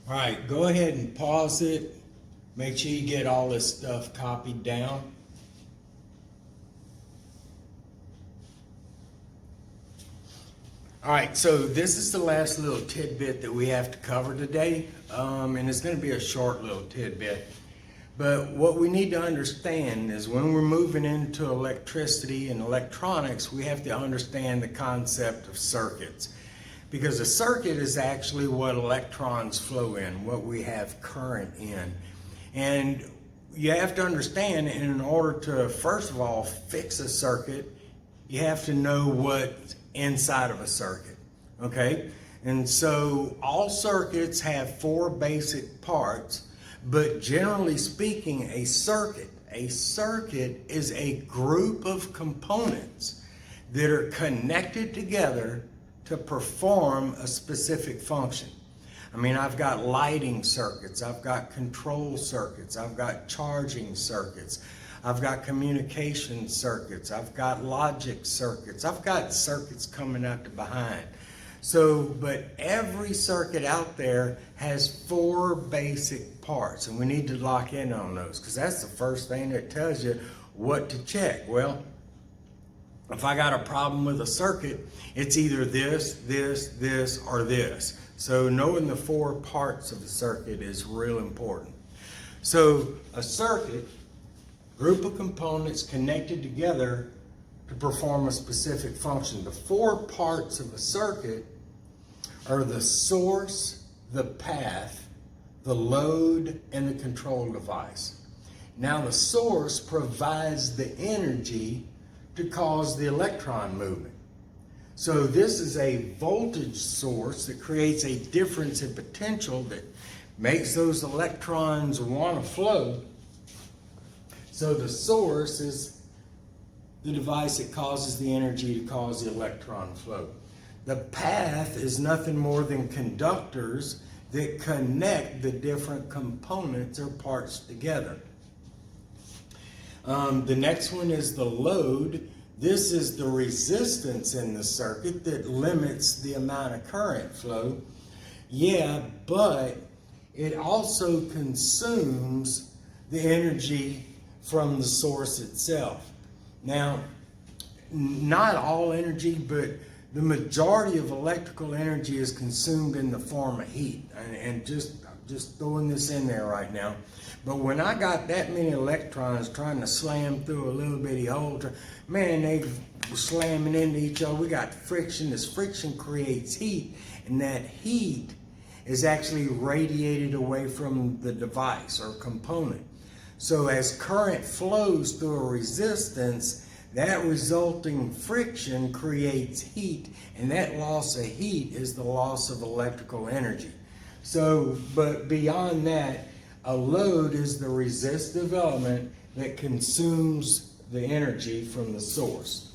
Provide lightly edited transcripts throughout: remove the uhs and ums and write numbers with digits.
All right, go ahead and pause it. Make sure you get all this stuff copied down. All right, so this is the last little tidbit that we have to cover today, and it's going to be a short little tidbit. But what we need to understand is when we're moving into electricity and electronics, we have to understand the concept of circuits. Because a circuit is actually what electrons flow in, what we have current in. And you have to understand, in order to, first of all, fix a circuit, you have to know what's inside of a circuit, okay? And so all circuits have four basic parts, but generally speaking, a circuit is a group of components that are connected together to perform a specific function. I mean, I've got lighting circuits, I've got control circuits, I've got charging circuits, I've got communication circuits, I've got logic circuits, I've got circuits coming out the behind. So, but every circuit out there has four basic parts, and we need to lock in on those because that's the first thing that tells you what to check. Well, if I got a problem with a circuit, it's either this, or this. So knowing the four parts of the circuit is real important. So a circuit, group of components connected together to perform a specific function. The four parts of a circuit are the source, the path, the load, and the control device. Now the source provides the energy to cause the electron movement. So this is a voltage source that creates a difference in potential that makes those electrons want to flow. So the source is the device that causes the energy to cause the electron flow. The path is nothing more than conductors that connect the different components or parts together. The next one is the load. This is the resistance in the circuit that limits the amount of current flow. Yeah, but it also consumes the energy from the source itself. Now, not all energy, but the majority of electrical energy is consumed in the form of heat. And just throwing this in there right now. But when I got that many electrons trying to slam through a little bitty hole, man, they were slamming into each other. We got friction. This friction creates heat, and that heat is actually radiated away from the device or component. So as current flows through a resistance, that resulting friction creates heat, and that loss of heat is the loss of electrical energy. So, but beyond that, a load is the resistive element that consumes the energy from the source.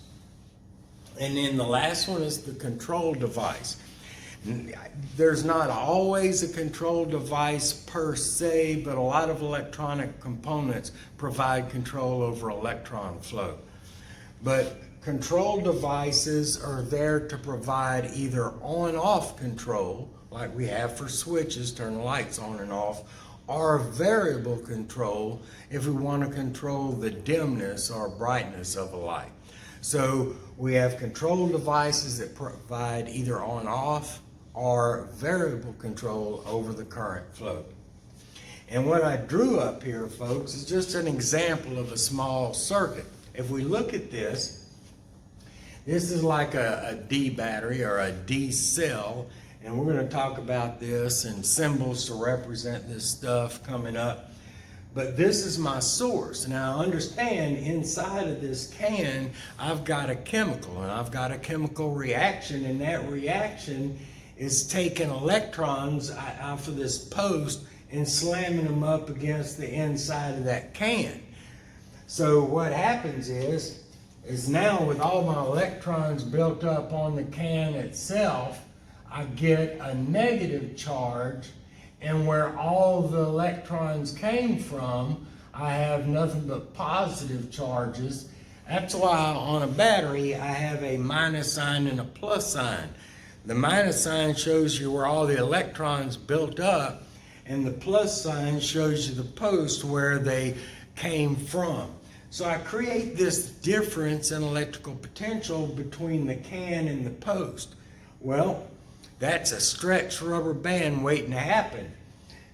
And then the last one is the control device. There's not always a control device per se, but a lot of electronic components provide control over electron flow. But control devices are there to provide either on-off control, like we have for switches, turn the lights on and off, or variable control if we want to control the dimness or brightness of a light. So we have control devices that provide either on-off or variable control over the current flow. And what I drew up here, folks, is just an example of a small circuit. If we look at this, this is like a D battery or a D cell, and we're going to talk about this and symbols to represent this stuff coming up. But this is my source. Now understand, inside of this can, I've got a chemical, and I've got a chemical reaction, and that reaction is taking electrons off of this post and slamming them up against the inside of that can. So what happens is now with all my electrons built up on the can itself, I get a negative charge, and where all the electrons came from, I have nothing but positive charges. That's why on a battery, I have a minus sign and a plus sign. The minus sign shows you where all the electrons built up, and the plus sign shows you the post where they came from. So I create this difference in electrical potential between the can and the post. Well, that's a stretched rubber band waiting to happen.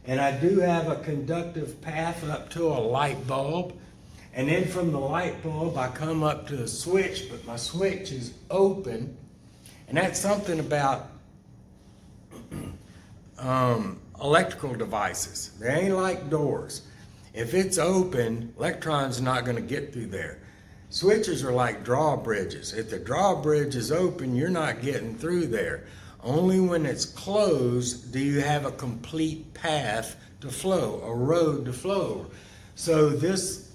And I do have a conductive path up to a light bulb. And then from the light bulb, I come up to a switch, but my switch is open. And that's something about electrical devices. They ain't like doors. If it's open, electrons are not going to get through there. Switches are like drawbridges. If the drawbridge is open, you're not getting through there. Only when it's closed do you have a complete path to flow, a road to flow. So this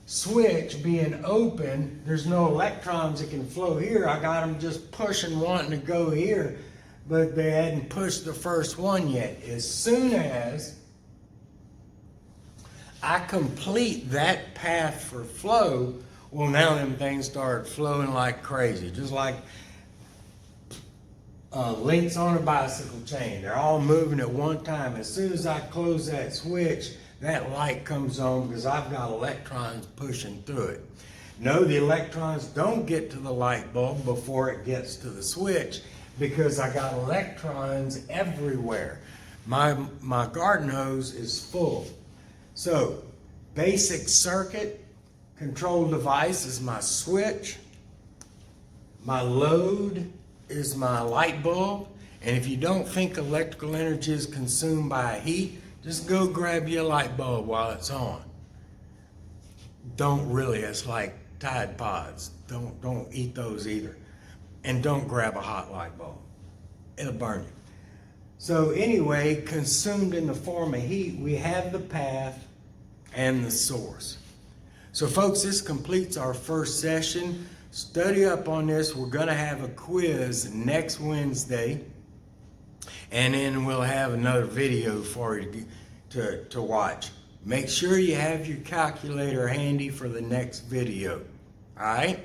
switch being open, there's no electrons that can flow here. I got them just pushing, wanting to go here, but they hadn't pushed the first one yet. As soon as I complete that path for flow, well, now them things start flowing like crazy, just like links on a bicycle chain. They're all moving at one time. As soon as I close that switch, that light comes on because I've got electrons pushing through it. No, the electrons don't get to the light bulb before it gets to the switch because I got electrons everywhere. My garden hose is full. So, basic circuit control device is my switch. My load is my light bulb. And if you don't think electrical energy is consumed by heat, just go grab your light bulb while it's on. Don't really, it's like Tide Pods. Don't eat those either. And don't grab a hot light bulb. It'll burn you. So anyway, consumed in the form of heat, we have the path and the source. So folks, this completes our first session. Study up on this. We're going to have a quiz next Wednesday. And then we'll have another video for you to watch. Make sure you have your calculator handy for the next video. All right?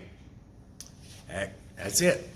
That's it.